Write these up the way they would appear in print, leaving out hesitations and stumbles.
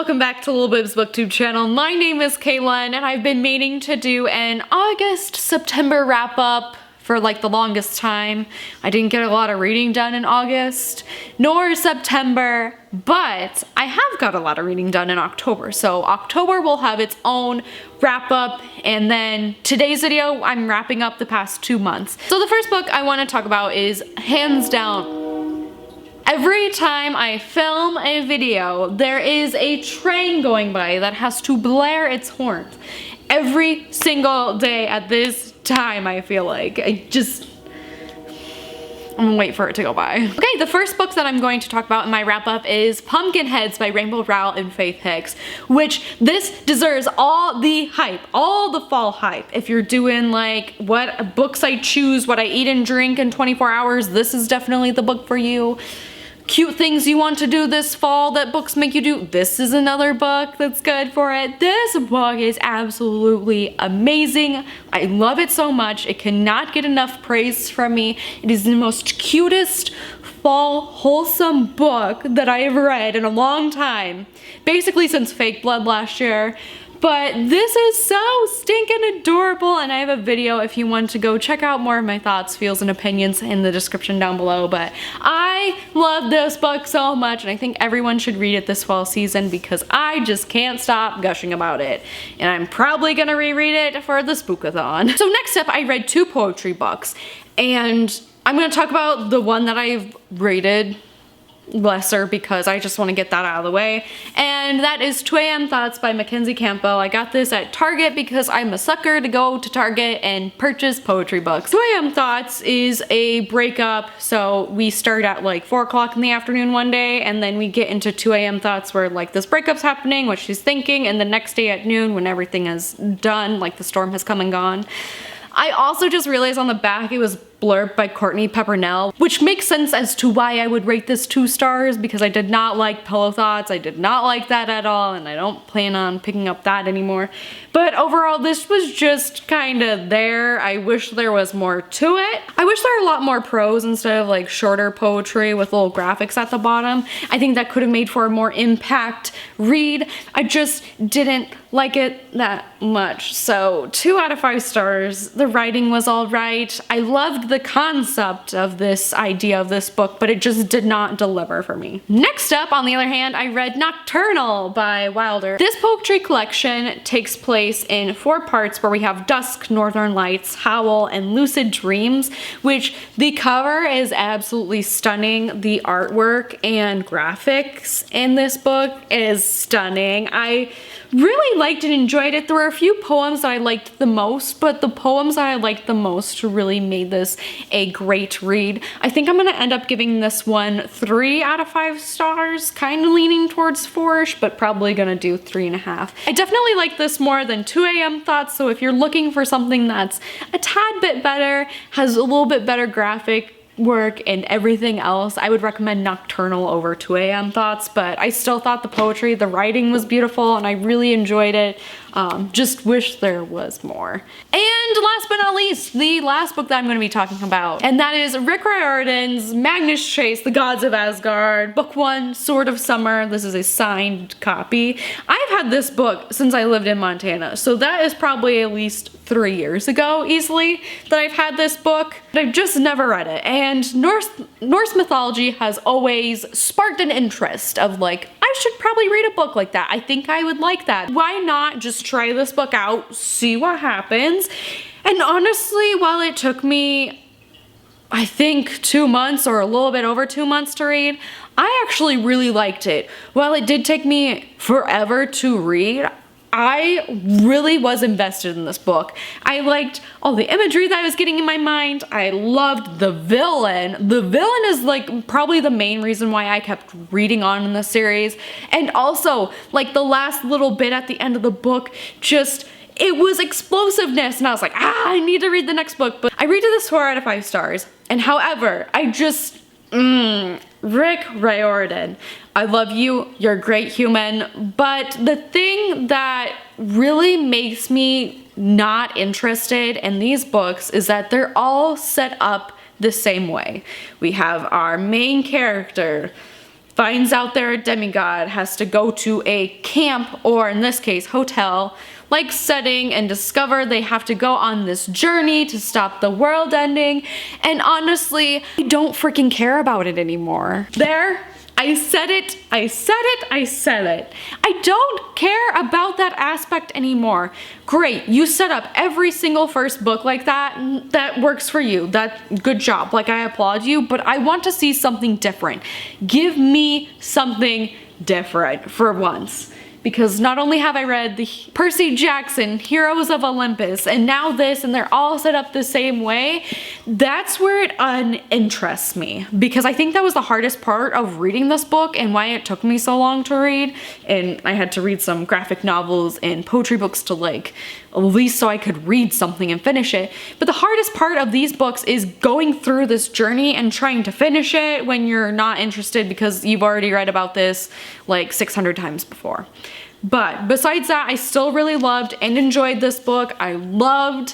welcome back to Libib's booktube channel. My name is Kaylin and I've been meaning to do an August-September wrap-up for like the longest time. I didn't get a lot of reading done in August, nor September, but I have got a lot of reading done in October. So October will have its own wrap-up, and then today's video, I'm wrapping up the past 2 months. So the first book I want to talk about is hands down. Every time I film a video, there is a train going by that has to blare its horns. Every single day at this time, I feel like. I'm gonna wait for it to go by. Okay, the first book that I'm going to talk about in my wrap-up is Pumpkinheads by Rainbow Rowell and Faith Hicks, which this deserves all the hype, all the fall hype. If you're doing like what books I choose, what I eat and drink in 24 hours, this is definitely the book for you. Cute things you want to do this fall that books make you do, this is another book that's good for it. This book is absolutely amazing. I love it so much. It cannot get enough praise from me. It is the most cutest fall wholesome book that I have read in a long time. Basically since Fake Blood last year. But this is so stinking adorable, and I have a video if you want to go check out more of my thoughts, feels, and opinions in the description down below. But I love this book so much, and I think everyone should read it this fall season because I just can't stop gushing about it. And I'm probably gonna reread it for the Spookathon. So next up, I read 2 poetry books, and I'm gonna talk about the one that I've rated lesser because I just want to get that out of the way, and that is 2 AM Thoughts by Mackenzie Campbell. I got this at Target because I'm a sucker to go to Target and purchase poetry books. 2 AM Thoughts is a breakup, so we start at like 4 o'clock in the afternoon one day, and then we get into 2 AM Thoughts where like this breakup's happening, what she's thinking, and the next day at noon when everything is done, like the storm has come and gone. I also just realized on the back it was blurbed by Courtney Peppernell, which makes sense as to why I would rate this 2 stars, because I did not like Pillow Thoughts. I did not like that at all, and I don't plan on picking up that anymore. But overall, this was just kind of there. I wish there was more to it. I wish there were a lot more prose instead of like shorter poetry with little graphics at the bottom. I think that could have made for a more impact read. I just didn't like it that much. So 2 out of 5 stars. The writing was all right. I loved the concept of this idea of this book, but it just did not deliver for me. Next up, on the other hand, I read Nocturnal by Wilder. This poetry collection takes place in 4 parts where we have Dusk, Northern Lights, Howl, and Lucid Dreams, which the cover is absolutely stunning. The artwork and graphics in this book is stunning. I really liked and enjoyed it. There were a few poems that I liked the most, but the poems that I liked the most really made this a great read. I think I'm gonna end up giving this one 3 out of 5 stars, kind of leaning towards 4-ish, but probably gonna do 3.5. I definitely like this more than 2 AM Thoughts, so if you're looking for something that's a tad bit better, has a little bit better graphic work and everything else, I would recommend Nocturnal over 2 AM Thoughts, but I still thought the poetry, the writing was beautiful, and I really enjoyed it. Just wish there was more. And last but not least, the last book that I'm going to be talking about, and that is Rick Riordan's Magnus Chase, The Gods of Asgard, Book 1, Sword of Summer. This is a signed copy. I've had this book since I lived in Montana, so that is probably at least 3 years ago, easily, that I've had this book, but I've just never read it. And Norse mythology has always sparked an interest of like, I should probably read a book like that. I think I would like that. Why not just try this book out, see what happens? And honestly, while it took me, I think 2 months or a little bit over 2 months to read, I actually really liked it. While it did take me forever to read, I really was invested in this book. I liked all the imagery that I was getting in my mind. I loved the villain. The villain is like probably the main reason why I kept reading on in the series. And also like the last little bit at the end of the book, just, it was explosiveness, and I was like, I need to read the next book. But I rated this 4 out of 5 stars. And however, I just, Rick Riordan, I love you, you're a great human, but the thing that really makes me not interested in these books is that they're all set up the same way. We have our main character finds out they're a demigod, has to go to a camp, or in this case, hotel, like setting, and discover they have to go on this journey to stop the world ending. And honestly, I don't freaking care about it anymore. There, I said it, I said it, I said it. I don't care about that aspect anymore. Great, you set up every single first book like that. That works for you. Good job. Like, I applaud you, but I want to see something different. Give me something different for once. Because not only have I read the Percy Jackson, Heroes of Olympus, and now this, and they're all set up the same way, that's where it uninterests me. Because I think that was the hardest part of reading this book and why it took me so long to read. And I had to read some graphic novels and poetry books to like, at least so I could read something and finish it. But the hardest part of these books is going through this journey and trying to finish it when you're not interested because you've already read about this like 600 times before. But besides that, I still really loved and enjoyed this book. I loved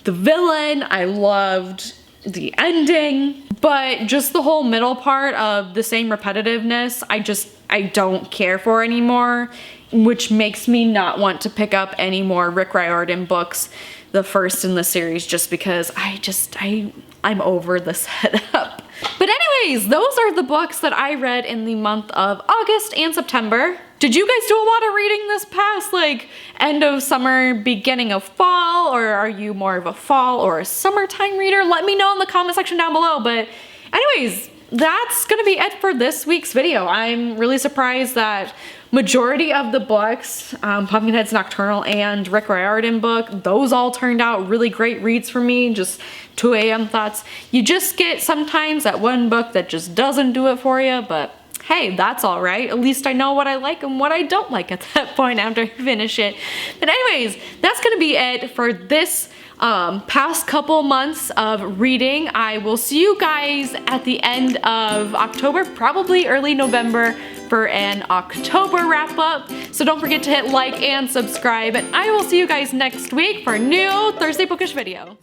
the villain, I loved the ending, but just the whole middle part of the same repetitiveness, I don't care for anymore, which makes me not want to pick up any more Rick Riordan books, the first in the series, just because I'm over the setup. But anyways, those are the books that I read in the month of August and September. Did you guys do a lot of reading this past like end of summer, beginning of fall, or are you more of a fall or a summertime reader? Let me know in the comment section down below. But anyways, that's gonna be it for this week's video. I'm really surprised that majority of the books, Pumpkinhead's Nocturnal and Rick Riordan book, those all turned out really great reads for me, just 2 a.m. thoughts. You just get sometimes that one book that just doesn't do it for you, but hey, that's all right. At least I know what I like and what I don't like at that point after I finish it. But anyways, that's gonna be it for this past couple months of reading. I will see you guys at the end of October, probably early November, for an October wrap up. So don't forget to hit like and subscribe, and I will see you guys next week for a new Thursday Bookish video.